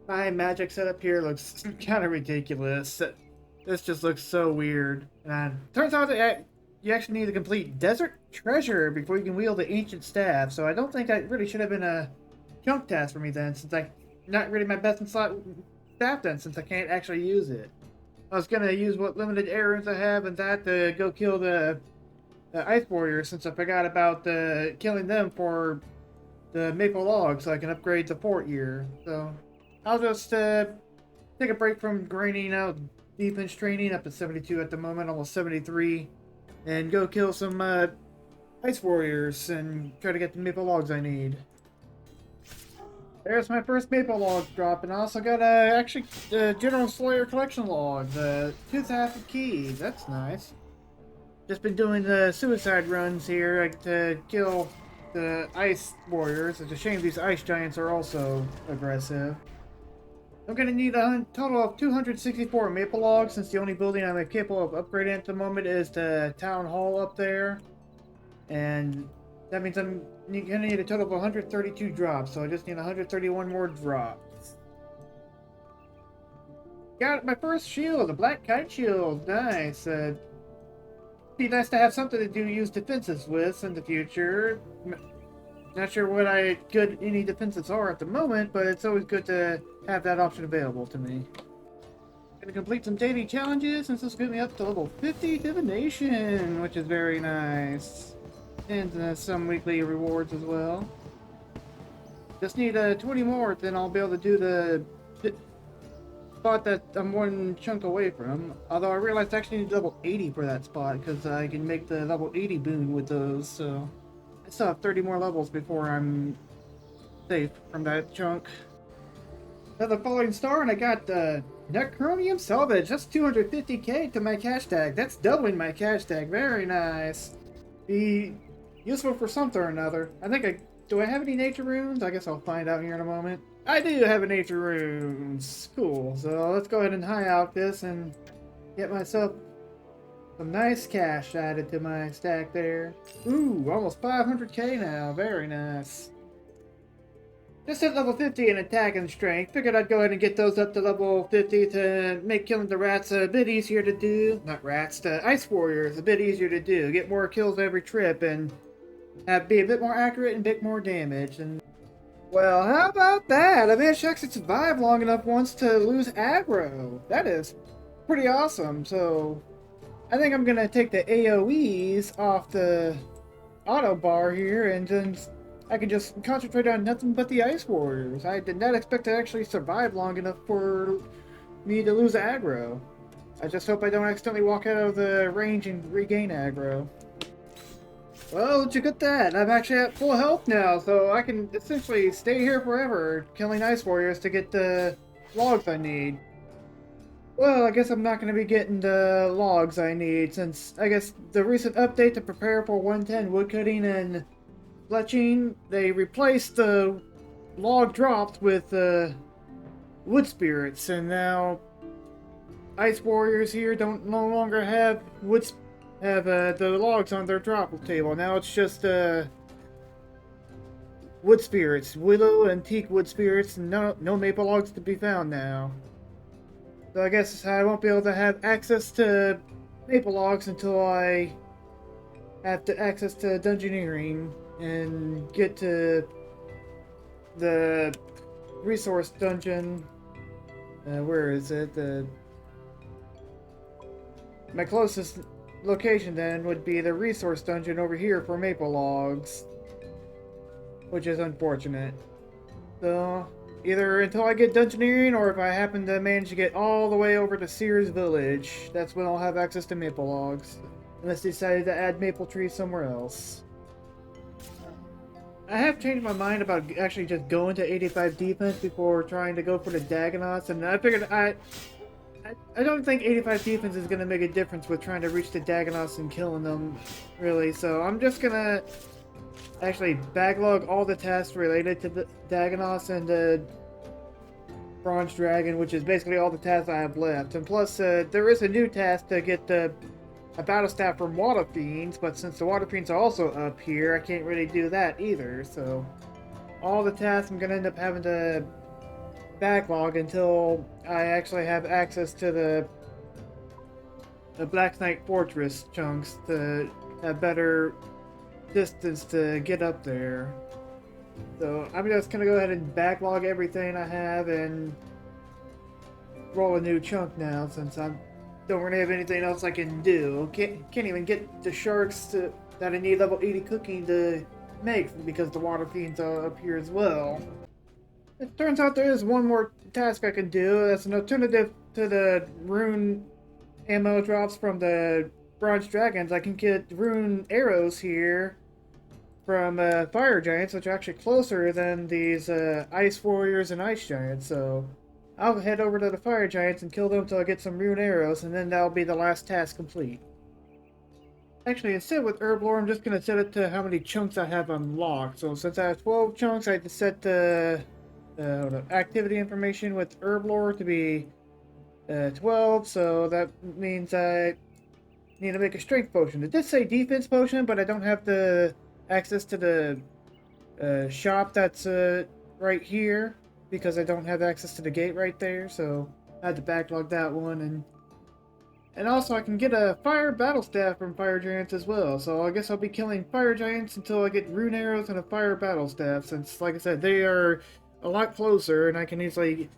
My magic setup here looks kind of ridiculous. This just looks so weird. And turns out that you actually need to complete Desert Treasure before you can wield the Ancient Staff, so I don't think that really should have been a chunk task for me then, since I not really my best in slot staff then, since I can't actually use it. I was gonna use what limited arrows I have and that to go kill the Ice Warriors, since I forgot about killing them for the maple log so I can upgrade the fort here. So I'll just take a break from grinding out defense training up to 72 at the moment, almost 73, and go kill some ice warriors and try to get the maple logs I need. There's my first maple log drop, and I also got actually the General Slayer collection log, the 2,000 keys. That's nice. Just been doing the suicide runs here to kill the ice warriors. It's a shame these ice giants are also aggressive. I'm going to need a total of 264 maple logs, since the only building I'm capable of upgrading at the moment is the town hall up there. And that means I'm going to need a total of 132 drops, so I just need 131 more drops. Got my first shield, the black kite shield. Nice. Be nice to have something to use defenses with in the future. Not sure what any defenses are at the moment, but it's always good to have that option available to me. Gonna complete some daily challenges, since this will get me up to level 50 divination, which is very nice. And some weekly rewards as well. Just need 20 more, then I'll be able to do the spot that I'm one chunk away from. Although I realized I actually need level 80 for that spot, because I can make the level 80 boon with those, so I still have 30 more levels before I'm safe from that chunk. Another falling star, and I got Necromium Salvage. That's 250k to my cash tag. That's doubling my cash tag. Very nice. Be useful for something or another. Do I have any nature runes? I guess I'll find out here in a moment. I do have a nature runes. Cool. So let's go ahead and high out this and get myself some nice cash added to my stack there. Ooh, almost 500k now. Very nice. Just hit level 50 in attack and strength. Figured I'd go ahead and get those up to level 50 to make killing the rats a bit easier to do. Not rats, the ice warriors a bit easier to do. Get more kills every trip and be a bit more accurate and a bit more damage. And well, how about that? I managed to actually survive long enough once to lose aggro. That is pretty awesome. So I think I'm gonna take the AoEs off the auto bar here, and then I can just concentrate on nothing but the Ice Warriors. I did not expect to actually survive long enough for me to lose aggro. I just hope I don't accidentally walk out of the range and regain aggro. Well, look at that. I'm actually at full health now, so I can essentially stay here forever, killing Ice Warriors to get the logs I need. Well, I guess I'm not going to be getting the logs I need, since I guess the recent update to prepare for 110 woodcutting and fletching, they replaced the log drops with wood spirits, and now ice warriors here no longer have the logs on their drop table. Now it's just wood spirits, willow and teak wood spirits, and no maple logs to be found now. So I guess I won't be able to have access to maple logs until I have access to dungeoneering and get to the resource dungeon. Where is it? My closest location then would be the resource dungeon over here for maple logs, which is unfortunate. So either until I get dungeoneering, or if I happen to manage to get all the way over to Sears Village, that's when I'll have access to maple logs. Unless they decided to add maple trees somewhere else. I have changed my mind about actually just going to 85 defense before trying to go for the Dagonauts, and I figured I don't think 85 defense is going to make a difference with trying to reach the Dagonauts and killing them, really, so I'm just going to actually backlog all the tasks related to the Dagonauts and the Bronze Dragon, which is basically all the tasks I have left. And plus, there is a new task to get a battle staff from Water Fiends, but since the Water Fiends are also up here, I can't really do that either, so all the tasks I'm going to end up having to backlog until I actually have access to the Black Knight Fortress chunks to have better distance to get up there. So I'm just gonna go ahead and backlog everything I have and roll a new chunk now, since I don't really have anything else I can do. Can't even get the sharks that I need level 80 cooking to make, because the water fiends are up here as well. It turns out there is one more task I can do. That's an alternative to the rune ammo drops from the bronze dragons. I can get rune arrows here from fire giants, which are actually closer than these ice warriors and ice giants. So I'll head over to the fire giants and kill them until I get some rune arrows, and then that'll be the last task complete. Actually, instead with Herblore, I'm just going to set it to how many chunks I have unlocked. So since I have 12 chunks, I have to set the activity information with Herblore to be 12. So that means I need to make a strength potion. It did say defense potion, but I don't have the access to the shop that's right here, because I don't have access to the gate right there. So I had to backlog that one, and also I can get a fire battle staff from fire giants as well. So I guess I'll be killing fire giants until I get rune arrows and a fire battle staff, since, like I said, they are a lot closer and I can easily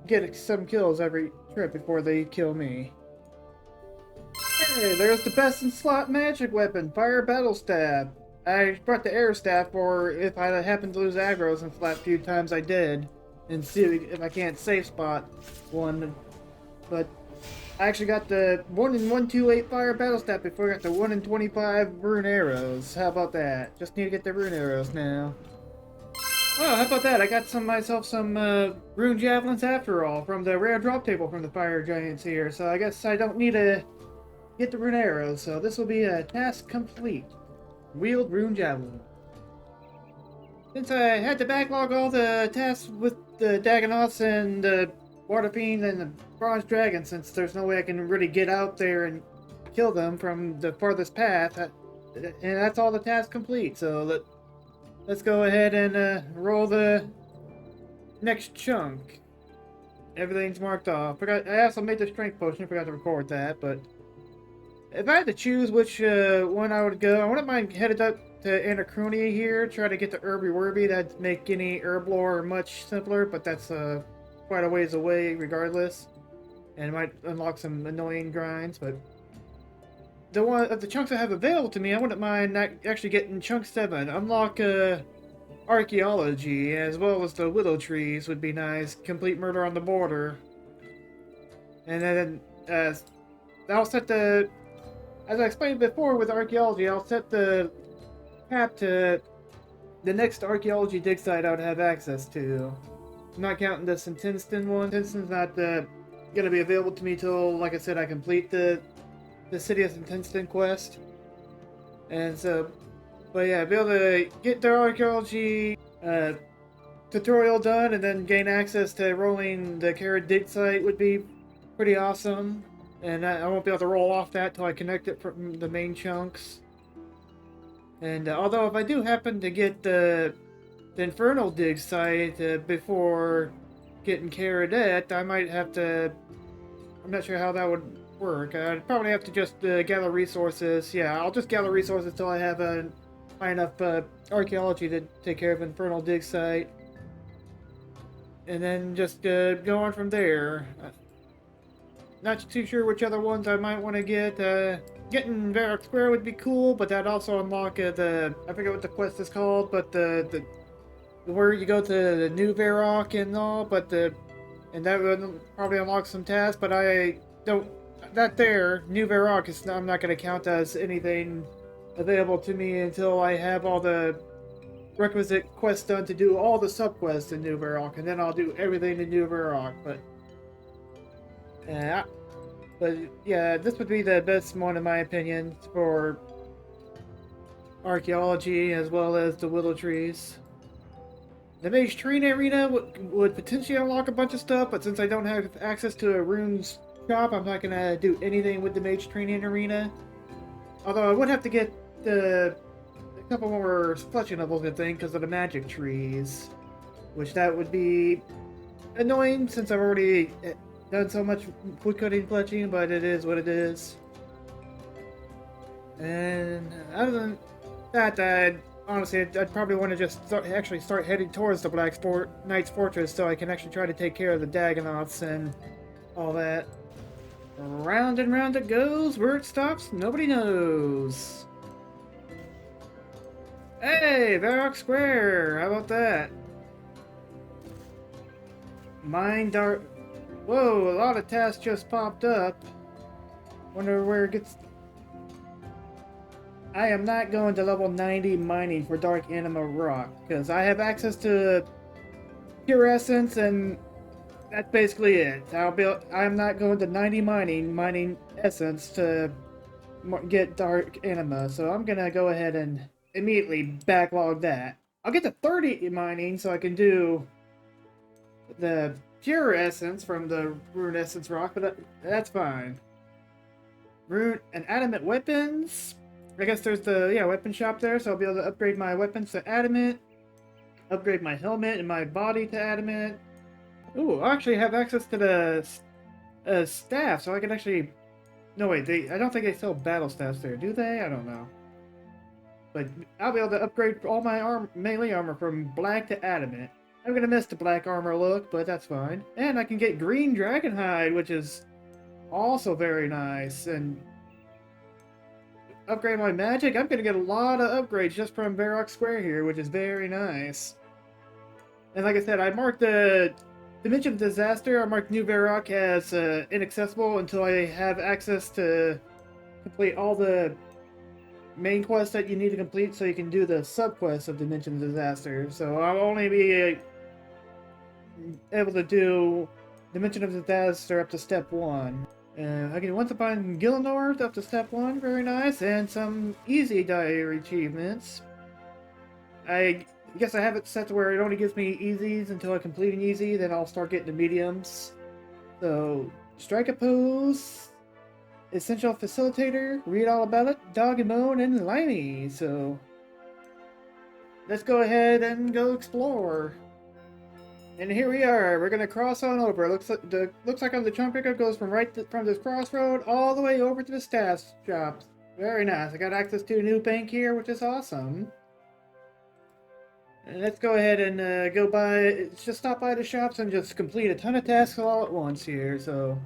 get some kills every trip before they kill me. Hey, there's the best in slot magic weapon, fire battle staff. I brought the air staff for if I happen to lose aggro, since the last few times I did, and see if I can't safe spot one. But I actually got the 1 in 128 fire battle staff before I got the 1 in 25 rune arrows. How about that? Just need to get the rune arrows now. Oh, how about that? I got myself some rune javelins after all from the rare drop table from the fire giants here. So I guess I don't need to get the rune arrows. So this will be a task complete. Wield rune javelin. Since I had to backlog all the tasks with the Dagonauts and the Water Fiend and the Bronze Dragon, since there's no way I can really get out there and kill them from the farthest path, and that's all the tasks complete. So let's go ahead and roll the next chunk. Everything's marked off. I also made the strength potion. I forgot to record that, but if I had to choose which one I would go, I wouldn't mind headed up to Anachronia here, try to get the Herby Werby. That'd make any Herblore much simpler, but that's quite a ways away regardless, and it might unlock some annoying grinds. But the one of the chunks I have available to me, I wouldn't mind actually getting chunk 7. Unlock archaeology, as well as the willow trees would be nice. Complete murder on the border, and then I'll set the, as I explained before with archaeology, I'll set the cap to the next archaeology dig site I would have access to. I'm not counting the Senntisten one. Senntisten's not going to be available to me till, like I said, I complete the City of Sennttisten quest. And so, but yeah, be able to get the archaeology tutorial done and then gain access to rolling the Carrot dig site would be pretty awesome. And I won't be able to roll off that till I connect it from the main chunks. And although if I do happen to get the Infernal dig site before getting Carrodet, I might have to, I'm not sure how that would work. I'd probably have to just gather resources. Yeah, I'll just gather resources till I have high enough archaeology to take care of Infernal dig site. And then just go on from there. Not too sure which other ones I might want to get. Getting Varrock Square would be cool, but that'd also unlock the, I forget what the quest is called, but the where you go to the new Varrock and all, but and that would probably unlock some tasks, but I don't, that there, new Varrock is, I'm not going to count as anything available to me until I have all the requisite quests done to do all the subquests in new Varrock, and then I'll do everything in new Varrock. But yeah, this would be the best one in my opinion for archaeology as well as the willow trees. The Mage Tree Arena would potentially unlock a bunch of stuff, but since I don't have access to a runes shop, I'm not going to do anything with the Mage Training Arena. Although I would have to get a couple more fletching levels, I think, because of the magic trees. Which that would be annoying since I've already done so much wood cutting clutching, but it is what it is. And other than that, honestly, I'd probably want to just actually start heading towards the Knight's Fortress so I can actually try to take care of the Dagonauts and all that. Round and round it goes. Where it stops, nobody knows. Hey, Varrock Square! How about that? Mine Dark. Whoa, a lot of tasks just popped up. Wonder where it gets. I am not going to level 90 mining for Dark Anima Rock, because I have access to Pure Essence, and that's basically it. I'm not going to 90 mining Essence to get Dark Anima, so I'm gonna go ahead and immediately backlog that. I'll get to 30 mining so I can do the Pure Essence from the Rune Essence Rock, but that's fine. Rune and Adamant Weapons. I guess there's the weapon shop there, so I'll be able to upgrade my weapons to Adamant, upgrade my helmet and my body to Adamant. Ooh, I actually have access to the staff, so I can actually. No wait, I don't think they sell battle staffs there, do they? I don't know. But I'll be able to upgrade all my melee armor from black to Adamant. I'm gonna miss the black armor look, but that's fine. And I can get green dragon hide, which is also very nice. And upgrade my magic. I'm gonna get a lot of upgrades just from Varrock Square here, which is very nice. And like I said, I marked the Diminsion of Disaster. I marked New Varrock as inaccessible until I have access to complete all the main quests that you need to complete so you can do the subquests of Dimension of Disaster. So I'll only be able to do Dimension of Disaster up to step 1. I can once upon Gillinor up to step 1, very nice, and some easy diary achievements. I guess I have it set to where it only gives me easies until I complete an easy, then I'll start getting the mediums. So, strike a pose, essential facilitator, read all about it, dog and bone, and limey. So, let's go ahead and go explore. And here we are. We're gonna cross on over. Looks like on the chunk picker goes from from this crossroad all the way over to the staff shops. Very nice. I got access to a new bank here, which is awesome. And let's go ahead and just stop by the shops and just complete a ton of tasks all at once here. So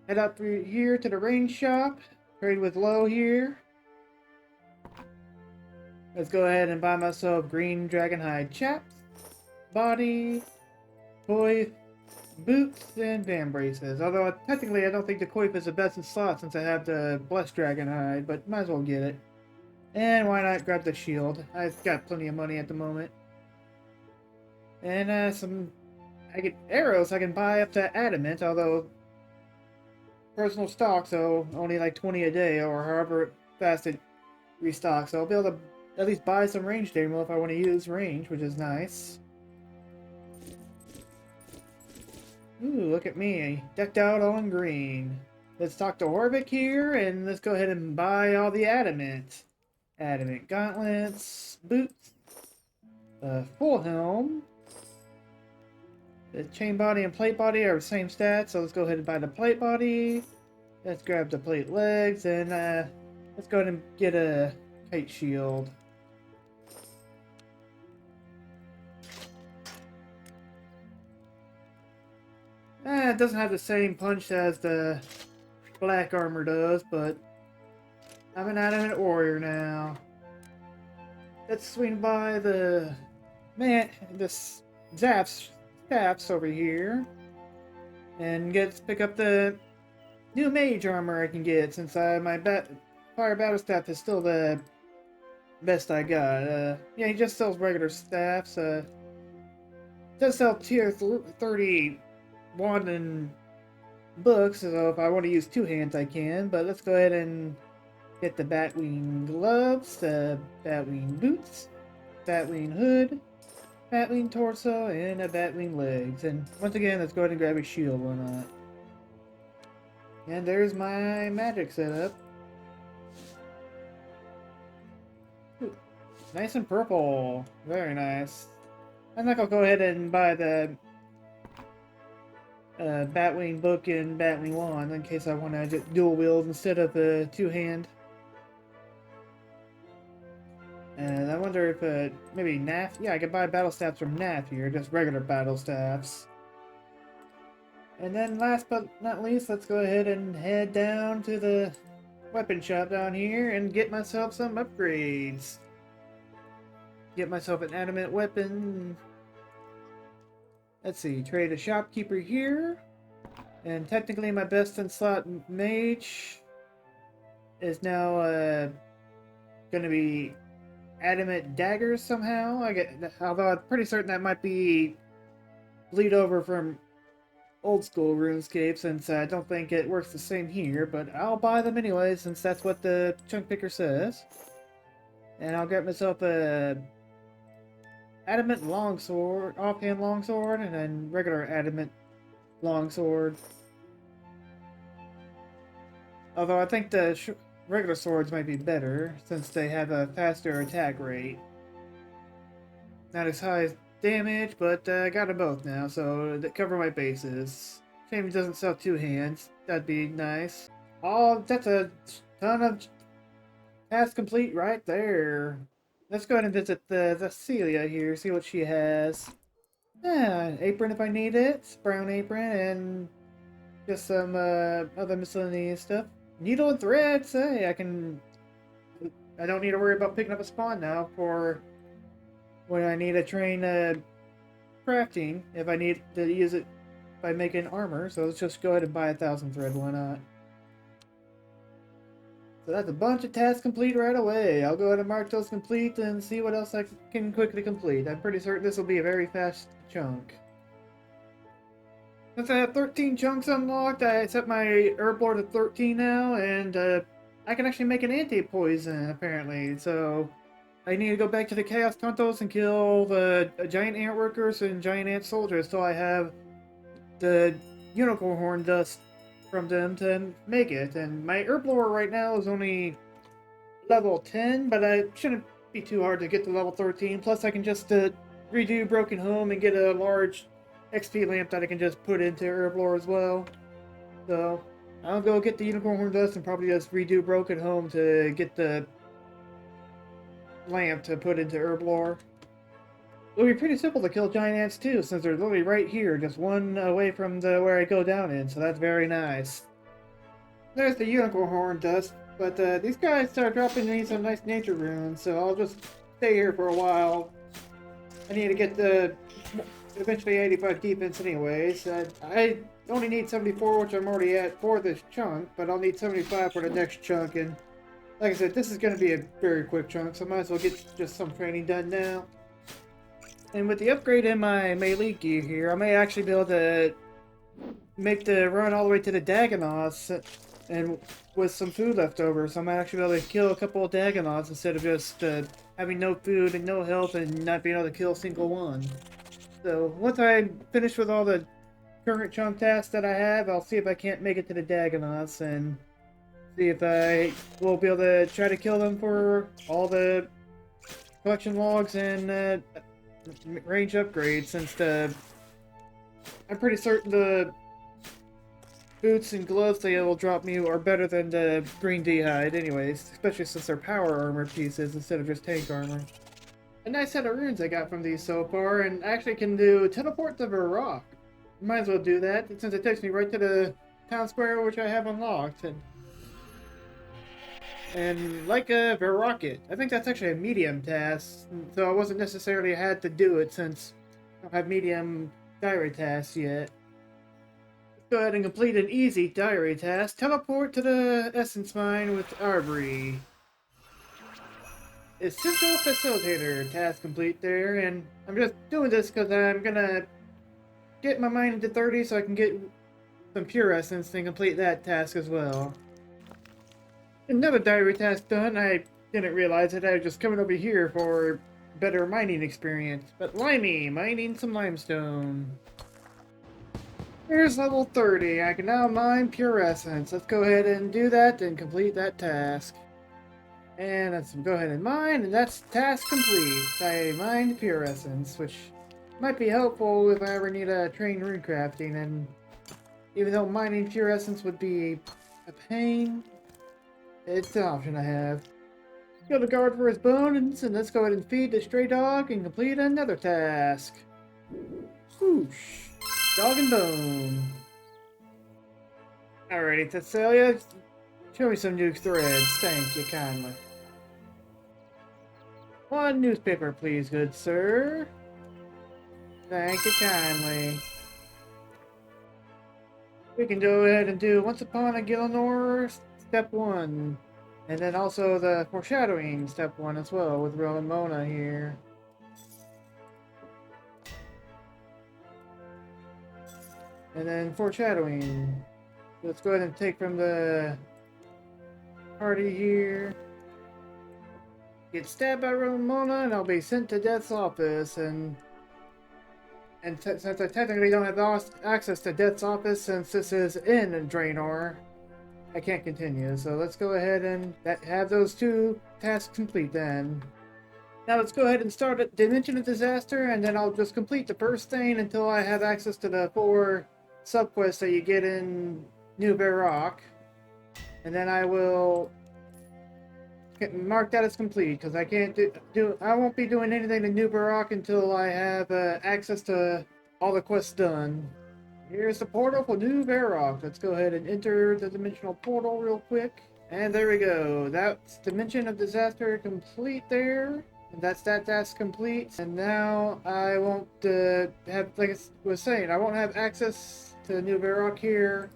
head up through here to the range shop. Trade with Low here. Let's go ahead and buy myself green dragonhide chaps, body, coif, boots, and van braces. Although technically I don't think the coif is the best in slot since I have the blessed dragonhide, but might as well get it. And why not grab the shield? I've got plenty of money at the moment. And I get arrows I can buy up to adamant, although personal stock, so only like 20 a day or however fast it restocks. So I'll be able to at least buy some ranged ammo if I want to use range, which is nice. Ooh, look at me, decked out all in green. Let's talk to Horvick here, and let's go ahead and buy all the adamant. Adamant gauntlets, boots, full helm. The chain body and plate body are the same stats, so let's go ahead and buy the plate body. Let's grab the plate legs, and let's go ahead and get a kite shield. It doesn't have the same punch as the black armor does, but I'm an adamant warrior now. Let's swing by the staffs over here, and pick up the new mage armor I can get since my fire battle staff is still the best I got. Yeah, he just sells regular staffs. Does sell tier 30 wand and books, so if I want to use two hands I can. But let's go ahead and get the Batwing gloves, the Batwing boots, Batwing hood, Batwing torso, and a Batwing legs. And once again, let's go ahead and grab a shield, why not? And there's my magic setup. Ooh, nice and purple. Very nice. I think I'll go ahead and buy the Batwing book and Batwing wand in case I want to dual wield instead of the two-hand. And I wonder if maybe Naf. Yeah, I could buy battle staffs from Naf here, just regular battle staffs. And then last but not least, let's go ahead and head down to the weapon shop down here and get myself some upgrades. Get myself an adamant weapon. Let's see, trade a shopkeeper here. And technically my best in slot mage is now going to be adamant daggers somehow. Although I'm pretty certain that might be bleed over from old school RuneScape, since I don't think it works the same here, but I'll buy them anyway since that's what the chunk picker says. And I'll get myself a adamant longsword, offhand longsword, and then regular adamant longsword. Although I think the regular swords might be better since they have a faster attack rate. Not as high as damage, but I got them both now, so that cover my bases. Shame it doesn't sell two hands. That'd be nice. Oh, that's a ton of task complete right there. Let's go ahead and visit the Celia here, see what she has. Yeah, apron if I need it, brown apron, and just some other miscellaneous stuff. Needle and thread, say I don't need to worry about picking up a spawn now for when I need to train crafting, if I need to use it by making armor. So let's just go ahead and buy 1,000 thread, why not? So that's a bunch of tasks complete right away. I'll go ahead and mark those complete and see what else I can quickly complete. I'm pretty certain this will be a very fast chunk. Since I have 13 chunks unlocked, I set my herb lord to 13 now, and I can actually make an anti-poison, apparently. So I need to go back to the Chaos Tontos and kill the giant ant workers and giant ant soldiers, so I have the unicorn horn dust from them to make it. And my herb lord right now is only level 10, but it shouldn't be too hard to get to level 13. Plus I can just redo Broken Home and get a large XP lamp that I can just put into herb lore as well. So I'll go get the unicorn horn dust and probably just redo Broken Home to get the lamp to put into herb lore. It'll be pretty simple to kill giant ants too, since they're literally right here, just one away from where I go down in, so that's very nice. There's the unicorn horn dust, but these guys start dropping me some nice nature runes, so I'll just stay here for a while. I need to get the eventually 85 defense anyways. I only need 74, which I'm already at for this chunk, but I'll need 75 for the next chunk, and like I said, this is going to be a very quick chunk, so I might as well get just some training done now. And with the upgrade in my melee gear here, I may actually be able to make the run all the way to the Dagonauts, and with some food left over, so I might actually be able to kill a couple of Dagonauts instead of just having no food and no health and not being able to kill a single one. So once I finish with all the current chunk tasks that I have, I'll see if I can't make it to the Dagonauts and see if I will be able to try to kill them for all the collection logs and range upgrades, since I'm pretty certain the boots and gloves they will drop me are better than the green d'hide anyways, especially since they're power armor pieces instead of just tank armor. A nice set of runes I got from these so far, and actually can do teleport to Varrock. Might as well do that, since it takes me right to the town square, which I have unlocked. And like a Varrock, I think that's actually a medium task, so I wasn't necessarily had to do it since I don't have medium diary tasks yet. Let's go ahead and complete an easy diary task. Teleport to the Essence Mine with Arbery. Essential Facilitator task complete there, and I'm just doing this because I'm gonna get my mine into 30 so I can get some Pure Essence and complete that task as well. Another diary task done. I didn't realize it. I was just coming over here for better mining experience. But Limey, mining some limestone. Here's level 30. I can now mine Pure Essence. Let's go ahead and do that and complete that task. And let's go ahead and mine, and that's task complete. I mined Pure Essence, which might be helpful if I ever need to train rune crafting, and Even though mining pure essence would be a pain, it's an option I have. Kill the guard for his bones, and let's go ahead and feed the stray dog and complete another task. Whoosh. Dog and bone. Alrighty, Thessalia, show me some new threads. Thank you kindly. One newspaper, please, good sir. Thank you kindly. We can go ahead and do Once Upon a Gilnor, Step 1. And then also the Foreshadowing, Step 1 as well, with Ramona here. And then Foreshadowing. Let's go ahead and take from the party here. Get stabbed by Ramona, and I'll be sent to Death's office, and since I technically don't have access to Death's office since this is in Draenor, I can't continue. So let's go ahead and have those two tasks complete then. Now let's go ahead and start at Diminsion of Disaster, and then I'll just complete the first thing until I have access to the 4 subquests that you get in New Varrock. And then I will mark that as complete, because I can't I won't be doing anything in New Varrock until I have access to all the quests done. Here's the portal for New Varrock. Let's go ahead and enter the dimensional portal real quick. And there we go. That's Dimension of Disaster complete there. And that's that task complete. And now I won't have, like I was saying, I won't have access to New Varrock here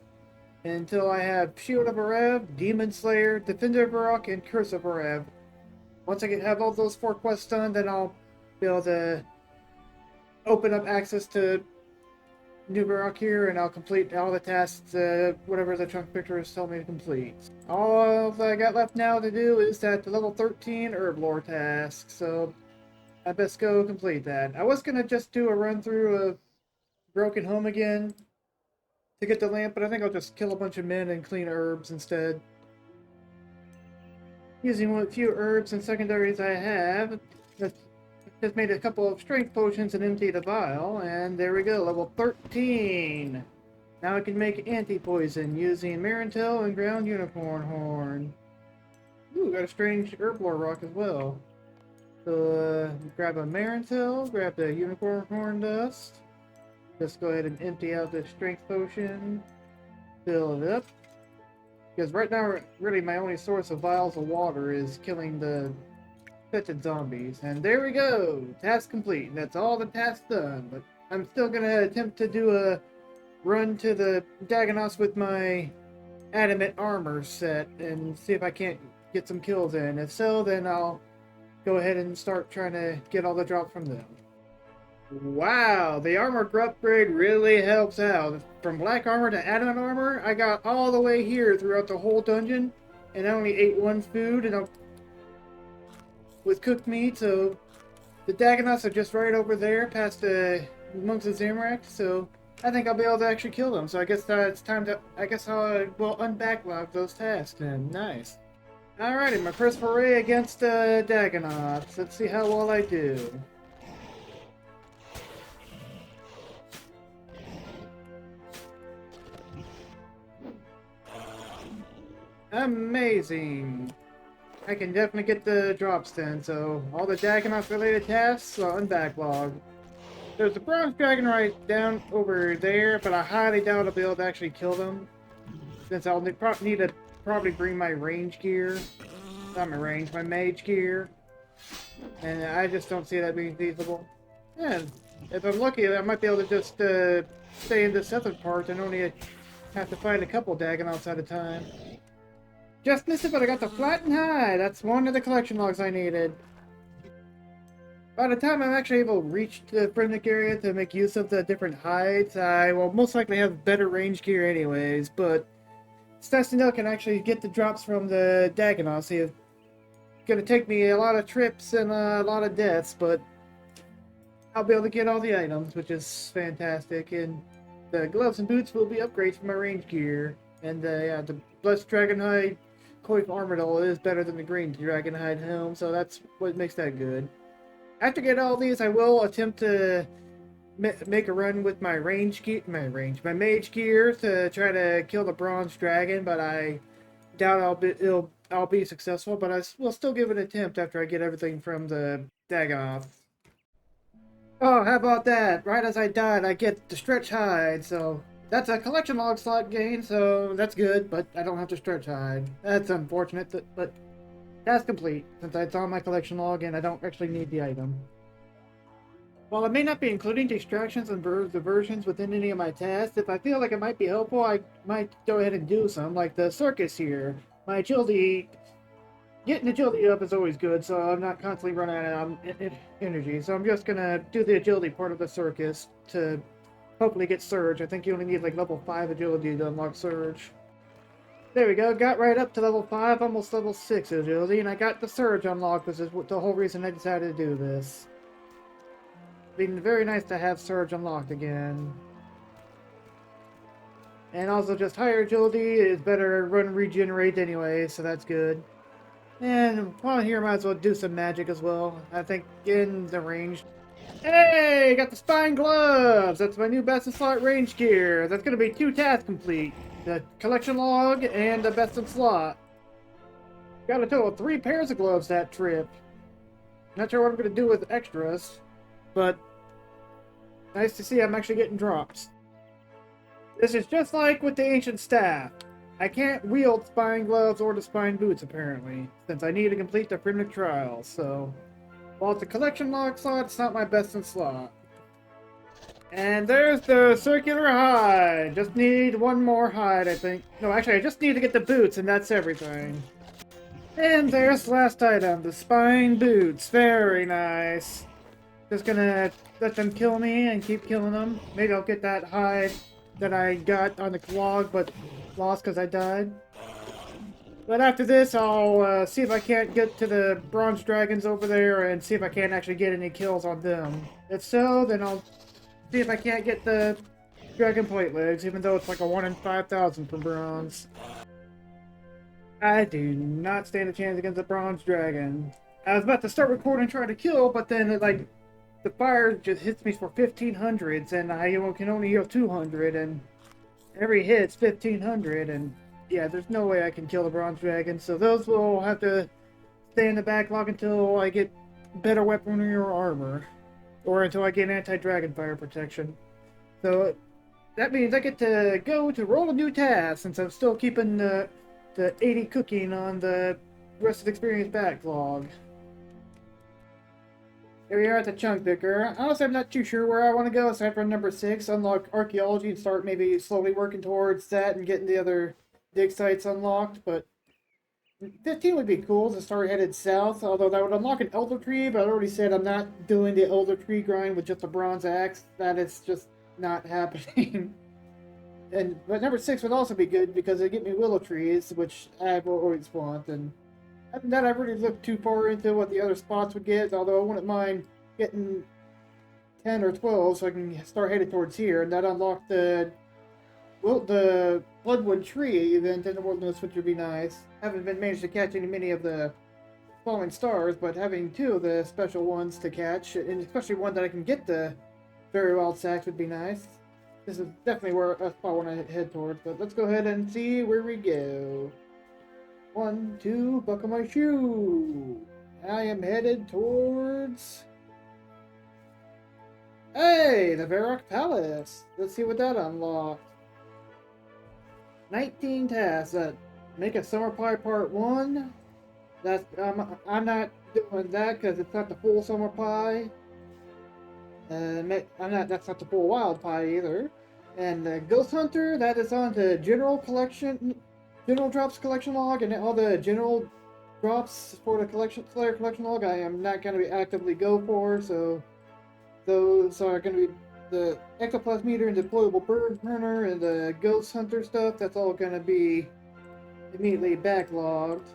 until I have Shield of Arev, Demon Slayer, Defender of Varrock, and Curse of Arev. Once I have all those 4 quests done, then I'll be able to open up access to New Varrock here, and I'll complete all the tasks, whatever the Chunk Pictures tell me to complete. All that I got left now to do is that the level 13 Herb Lore task, so I best go complete that. I was going to just do a run through of Broken Home again to get the lamp, but I think I'll just kill a bunch of men and clean herbs instead. Using what few herbs and secondaries I have, just made a couple of strength potions and emptied the vial, and there we go, level 13! Now I can make anti-poison using Marintel and ground unicorn horn. Ooh, got a strange herb lore rock as well. So, grab a Marintel, grab the unicorn horn dust. Just go ahead and empty out the strength potion. Fill it up. Because right now, really my only source of vials of water is killing the infected zombies. And there we go! Task complete. That's all the tasks done. But I'm still going to attempt to do a run to the Dagonos with my adamant armor set and see if I can't get some kills in. If so, then I'll go ahead and start trying to get all the drops from them. Wow, the armor upgrade really helps out. From black armor to adamant armor, I got all the way here throughout the whole dungeon, and I only ate 1 food and with cooked meat, so the Dagonoths are just right over there past the Monks of Zamorak, so I think I'll be able to actually kill them. So I guess it's time to, I will unbacklog those tasks then. Nice. Alrighty, my first foray against the Dagonoths. Let's see how well I do. Amazing! I can definitely get the drops then, so all the Dagonoth related tasks are unbacklog. There's a bronze dragon right down over there, but I highly doubt I'll be able to actually kill them, since I'll need to probably bring my range gear. Not my range, my mage gear. And I just don't see that being feasible. Yeah, if I'm lucky, I might be able to just stay in this other part and only have to fight a couple Dagonoths at a time. Just missed it, but I got the flattened hide. That's one of the collection logs I needed. By the time I'm actually able to reach the Fremnik area to make use of the different hides, I will most likely have better range gear anyways, but Senntisten can actually get the drops from the Dagonoths. It's gonna take me a lot of trips and a lot of deaths, but I'll be able to get all the items, which is fantastic. And the gloves and boots will be upgrades for my range gear. And yeah, the Blessed Dragonhide Coif Armadil is better than the Green Dragonhide Helm, so that's what makes that good. After I get all these, I will attempt to make a run with my my mage gear to try to kill the bronze dragon, but I doubt I'll be successful. But will still give it an attempt after I get everything from the Dagoth. Oh, how about that? Right as I died, I get the stretch hide, so that's a collection log slot gain, so that's good, but I don't have to stretch hide. That's unfortunate, but that's complete, since it's on my collection log and I don't actually need the item. While I may not be including distractions and diversions within any of my tasks, if I feel like it might be helpful, I might go ahead and do some, like the circus here. My agility Getting agility up is always good, so I'm not constantly running out of energy. So I'm just gonna do the agility part of the circus to hopefully get Surge. I think you only need like level 5 agility to unlock Surge. There we go, got right up to level 5, almost level 6 agility, and I got the Surge unlocked, which is the whole reason I decided to do this. Been very nice to have Surge unlocked again. And also just higher agility is better run regenerate anyway, so that's good. And while here, might as well do some magic as well. I think in the range. Hey, got the spine gloves! That's my new best in slot range gear. That's gonna be 2 tasks complete. The collection log and the best in slot. Got a total of 3 pairs of gloves that trip. Not sure what I'm gonna do with extras, but nice to see I'm actually getting drops. This is just like with the ancient staff. I can't wield spine gloves or the spine boots, apparently, since I need to complete the primitive trials, so... While it's a collection log slot, it's not my best in slot. And there's the circular hide! Just need one more hide, I think. No, actually, I just need to get the boots, and that's everything. And there's the last item, the spine boots. Very nice. Just gonna let them kill me and keep killing them. Maybe I'll get that hide that I got on the log, but lost because I died. But after this, I'll see if I can't get to the bronze dragons over there and see if I can't actually get any kills on them. If so, then I'll see if I can't get the dragon plate legs, even though it's like a 1 in 5,000 for bronze. I do not stand a chance against the bronze dragon. I was about to start recording and try to kill, but then the fire just hits me for 1500s, and I can only heal 200, and every hit's 1500, and yeah, there's no way I can kill the bronze dragon, so those will have to stay in the backlog until I get better weaponry or armor, or until I get anti-dragon fire protection. So that means I get to go to roll a new task, since I'm still keeping the 80 cooking on the rest of the experience backlog. Here we are at the chunk picker. Honestly, I'm not too sure where I want to go aside from number 6, unlock archaeology and start maybe slowly working towards that and getting the other dig sites unlocked, but 15 would be cool to start headed south, although that would unlock an elder tree, but I already said I'm not doing the elder tree grind with just a bronze axe. That is just not happening. But number 6 would also be good because it get me willow trees, which I will always want, and other than that, I really looked too far into what the other spots would get, although I wouldn't mind getting 10 or 12 so I can start heading towards here, and that unlocked the Bloodwood Tree event in the Wilderness, which would be nice. Haven't been managed to catch many of the falling stars, but having 2 of the special ones to catch, and especially one that I can get the very wild sacks would be nice. This is definitely where a spot I want to head towards, but let's go ahead and see where we go. 1, 2, buckle my shoe. I am headed towards... Hey, the Varrock Palace. Let's see what that unlocked. 19 tasks. Make a summer pie part 1. That's I'm not doing that because it's not the full summer pie. That's not the full wild pie either. And the Ghost Hunter, that is on the general drops collection log, and all the general drops for the Slayer collection log I am not going to be actively go for, so those are going to be the Ectoplasmeter and Deployable Bird Burner and the Ghost Hunter stuff. That's all going to be immediately backlogged.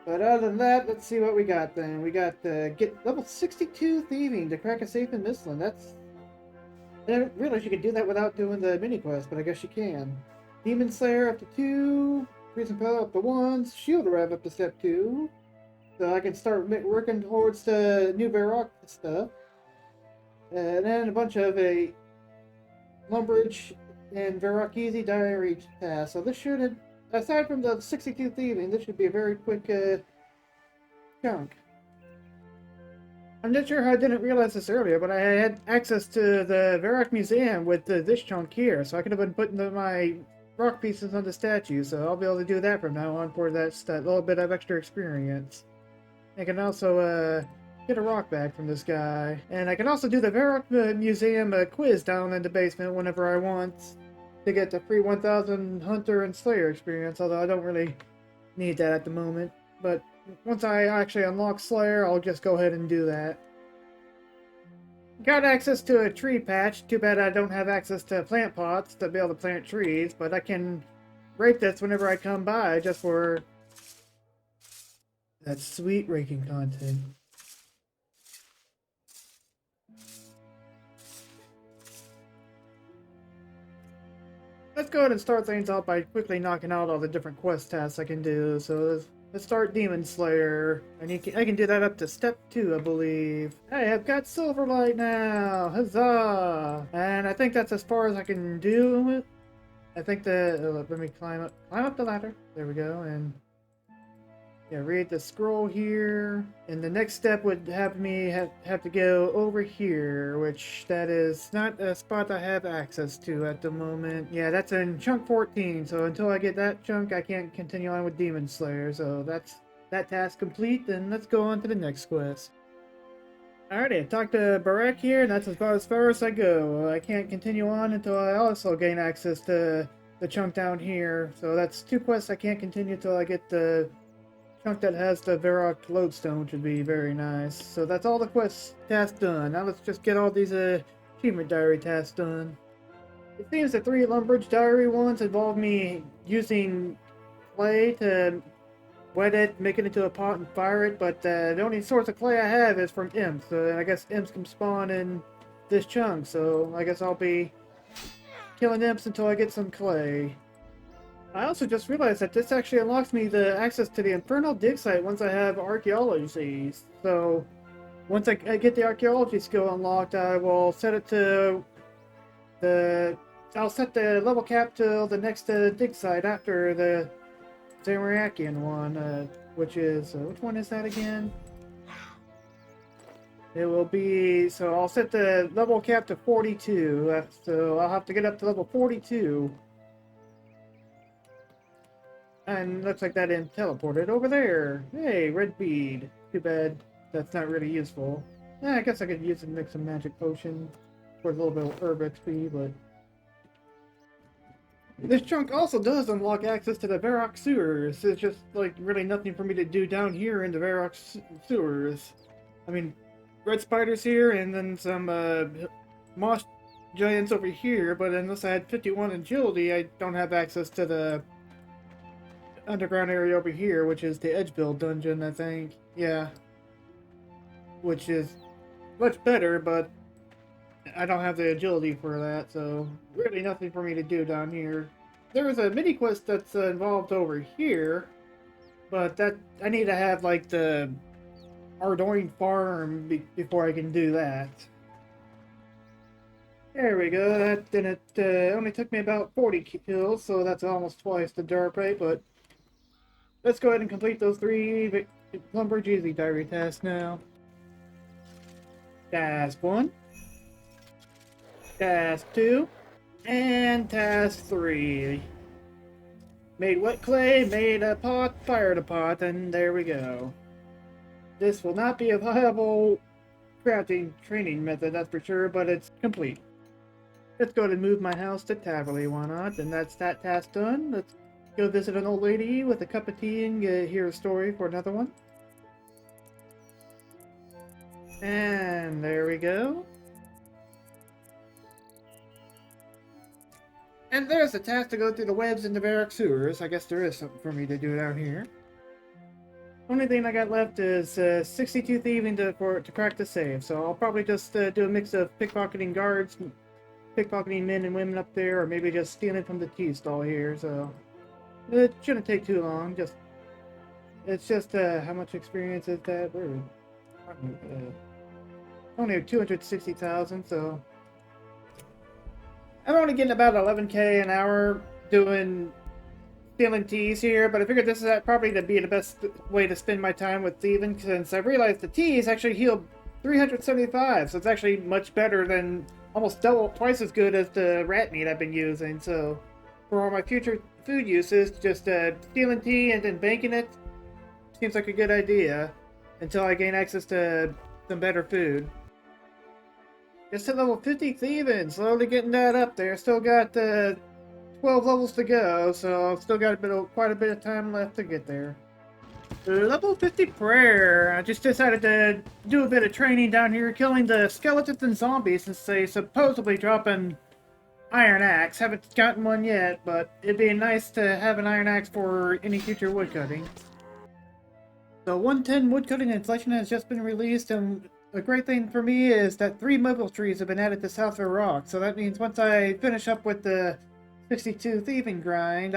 But other than that, let's see what we got then. We got get level 62 Thieving to crack a safe in Mistland. That's... I didn't realize you could do that without doing the mini quest, but I guess you can. Demon Slayer up to 2, Prison Pellet up to 1, Shield Rev up to step 2, So I can start working towards the new Varrock stuff. And then a bunch of a Lumberage and Varrock Easy Diary tasks. So this should, aside from the 62 thieving, this should be a very quick chunk. I'm not sure how I didn't realize this earlier, but I had access to the Varrock Museum with this chunk here, so I could have been putting my rock pieces on the statue, so I'll be able to do that from now on for that little bit of extra experience. I can also get a rock bag from this guy, and I can also do the Varrock Museum quiz down in the basement whenever I want to get the free 1000 Hunter and Slayer experience, although I don't really need that at the moment, but once I actually unlock Slayer, I'll just go ahead and do that. Got access to a tree patch. Too bad I don't have access to plant pots to be able to plant trees, but I can rake this whenever I come by just for that sweet raking content. Let's go ahead and start things off by quickly knocking out all the different quest tasks I can do. So let's start Demon Slayer. And I can do that up to step 2, I believe. I have got Silverlight now! Huzzah! And I think that's as far as I can do. I think let me climb up the ladder. There we go. And yeah, read the scroll here. And the next step would have me have to go over here, which that is not a spot I have access to at the moment. Yeah, that's in chunk 14, so until I get that chunk, I can't continue on with Demon Slayer. So that's that task complete, and let's go on to the next quest. Alrighty, I talked to Varrock here, and that's as far as I go. I can't continue on until I also gain access to the chunk down here. So that's 2 quests I can't continue until I get the chunk that has the Varrock lodestone, which would be very nice. So that's all the quest tasks done. Now let's just get all these achievement diary tasks done. It seems the 3 Lumbridge diary ones involve me using clay to wet it, make it into a pot and fire it, but the only source of clay I have is from imps, so I guess imps can spawn in this chunk, so I guess I'll be killing imps until I get some clay. I also just realized that this actually unlocks me the access to the Infernal Dig Site once I have archaeology. So once I get the archaeology skill unlocked, I will set it to I'll set the level cap to the next dig site after the Zamariakian one, which is which one is that again? It will be, so I'll set the level cap to 42. So I'll have to get up to level 42. And looks like that didn't teleport it over there. Hey, red bead. Too bad that's not really useful. I guess I could use it to mix some magic potion for a little bit of herb XP, but this chunk also does unlock access to the Varrock sewers. It's just like really nothing for me to do down here in the Varrock sewers. I mean, red spiders here and then some moss giants over here, but unless I had 51 agility, I don't have access to the underground area over here, which is the Edgebuild dungeon, I think. Yeah. Which is much better, but I don't have the agility for that, so really nothing for me to do down here. There is a mini quest that's involved over here, but that I need to have like the Ardoin farm before I can do that. There we go. That didn't only took me about 40 kills, so that's almost twice the dark rate, but let's go ahead and complete those 3 Lumbridge Easy Diary tasks now. Task 1. Task 2. And Task 3. Made wet clay, made a pot, fired a pot, and there we go. This will not be a viable crafting training method, that's for sure, but it's complete. Let's go ahead and move my house to Taverley, why not? And that's that task done. Let's go visit an old lady with a cup of tea and hear a story for another one. And there we go. And there's the task to go through the webs in the Varrock sewers. I guess there is something for me to do down here. Only thing I got left is 62 thieving to crack the save. So I'll probably just do a mix of pickpocketing guards, pickpocketing men and women up there, or maybe just stealing from the tea stall here. So it shouldn't take too long. Just It's just how much experience is that? Where? Only 260,000, so I'm only getting about 11k an hour doing stealing teas here, but I figured this is probably to be the best way to spend my time with thieving, since I realized the teas actually heal 375, so it's actually much better than almost twice as good as the rat meat I've been using. So for all my future food uses, just stealing tea and then banking it seems like a good idea until I gain access to some better food. Just to level 50 thieving, slowly getting that up there. Still got 12 levels to go, so I've still got quite a bit of time left to get there. Level 50 prayer. I just decided to do a bit of training down here, killing the skeletons and zombies since they supposedly drop an iron axe. Haven't gotten one yet, but it'd be nice to have an iron axe for any future woodcutting. The 110 woodcutting inflection has just been released, and a great thing for me is that 3 maple trees have been added to South Varrock, so that means once I finish up with the 62 thieving grind,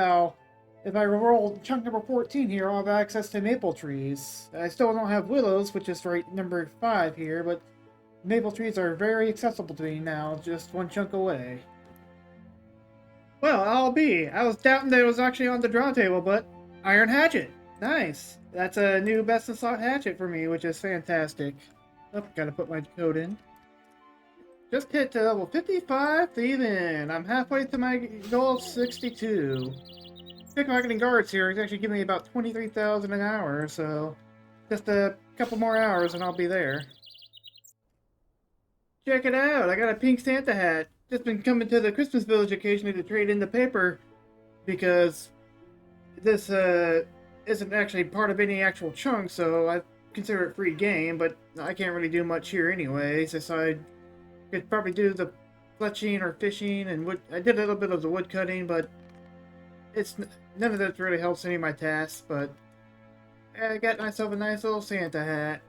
if I roll chunk number 14 here, I'll have access to maple trees. I still don't have willows, which is right number 5 here, but maple trees are very accessible to me now, just one chunk away. Well, I was doubting that it was actually on the draw table, but iron hatchet. Nice. That's a new best in slot hatchet for me, which is fantastic. Oh, gotta put my code in. Just hit to level 55 thieving. I'm halfway to my goal of 62. Pickpocketing guards here is actually giving me about 23,000 an hour, so just a couple more hours and I'll be there. Check it out, I got a pink Santa hat. Just been coming to the Christmas village occasionally to trade in the paper because this isn't actually part of any actual chunk, so I consider it free game, but I can't really do much here anyways, so I could probably do the fletching or fishing and wood. I did a little bit of the wood cutting, but none of that really helps any of my tasks. But I got myself a nice little Santa hat,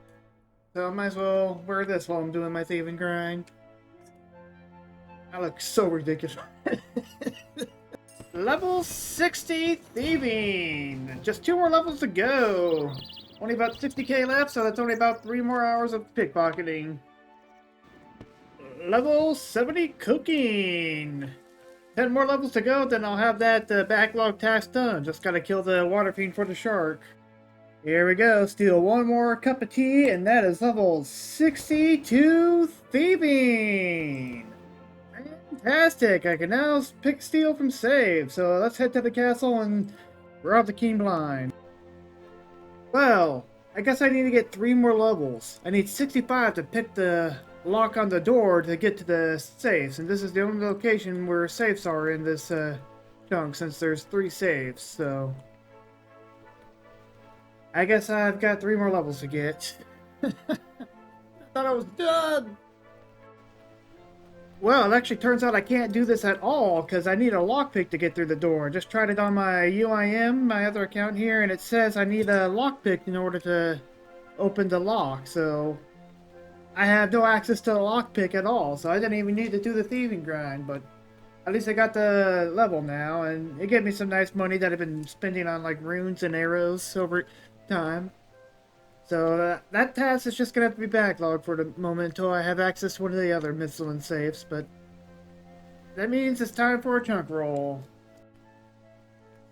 so I might as well wear this while I'm doing my thieving grind. I look so ridiculous. Level 60 thieving! Just 2 more levels to go! Only about 50k left, so that's only about 3 more hours of pickpocketing. Level 70 cooking! 10 more levels to go, then I'll have that backlog task done. Just gotta kill the water fiend for the shark. Here we go, steal 1 more cup of tea, and that is level 62 thieving! Fantastic! I can now steal from save, so let's head to the castle and rob the king blind. Well, I guess I need to get 3 more levels. I need 65 to pick the lock on the door to get to the safes, and this is the only location where safes are in this chunk, since there's 3 safes, so I guess I've got 3 more levels to get. I thought I was done! Well, it actually turns out I can't do this at all, because I need a lockpick to get through the door. Just tried it on my UIM, my other account here, and it says I need a lockpick in order to open the lock, so I have no access to the lockpick at all, so I didn't even need to do the thieving grind, but at least I got the level now, and it gave me some nice money that I've been spending on like runes and arrows over time. So that task is just going to have to be backlogged for the moment until I have access to one of the other missile safes, but that means it's time for a chunk roll.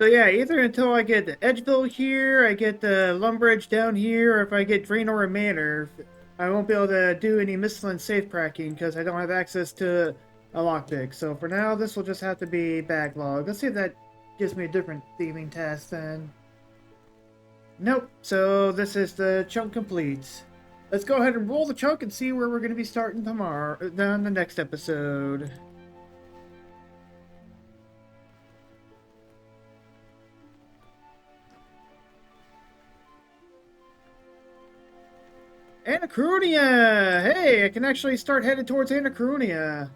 So yeah, either until I get the Edgeville here, I get the Lumbridge down here, or if I get Draenor Manor, I won't be able to do any missile safe cracking because I don't have access to a lockpick. So for now, this will just have to be backlogged. Let's see if that gives me a different thieving task then. Nope, so this is the chunk complete. Let's go ahead and roll the chunk and see where we're going to be starting tomorrow, on the next episode. Anacrunia! Hey, I can actually start headed towards Anacrunia.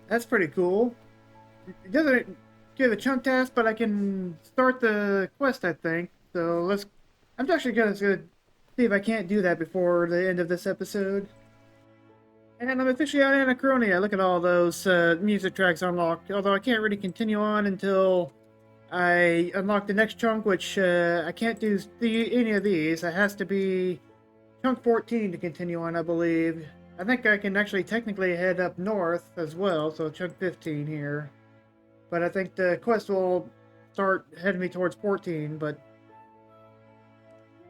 That's pretty cool. It doesn't give a chunk task, but I can start the quest, I think. So I'm actually gonna see if I can't do that before the end of this episode. And I'm officially on Anacronia. Look at all those music tracks unlocked. Although I can't really continue on until I unlock the next chunk, which I can't do any of these. It has to be chunk 14 to continue on, I believe. I think I can actually technically head up north as well, so chunk 15 here. But I think the quest will start heading me towards 14, but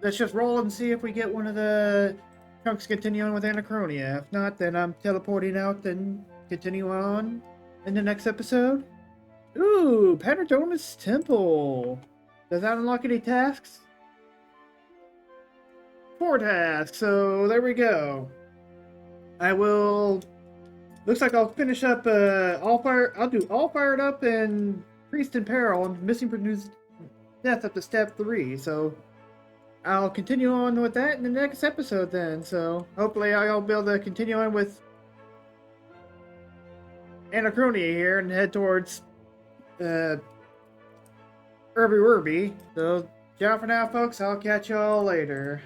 let's just roll and see if we get one of the chunks continuing with Anachronia. If not, then I'm teleporting out and continue on in the next episode. Ooh, Panordomus Temple. Does that unlock any tasks? 4 tasks, so there we go. I will. Looks like I'll finish up all fire. I'll do all fired up and priest in peril and missing produced death up to step 3. So I'll continue on with that in the next episode then. So hopefully I'll be able to continue on with Anachronia here and head towards Irby Werby. So ciao for now, folks. I'll catch y'all later.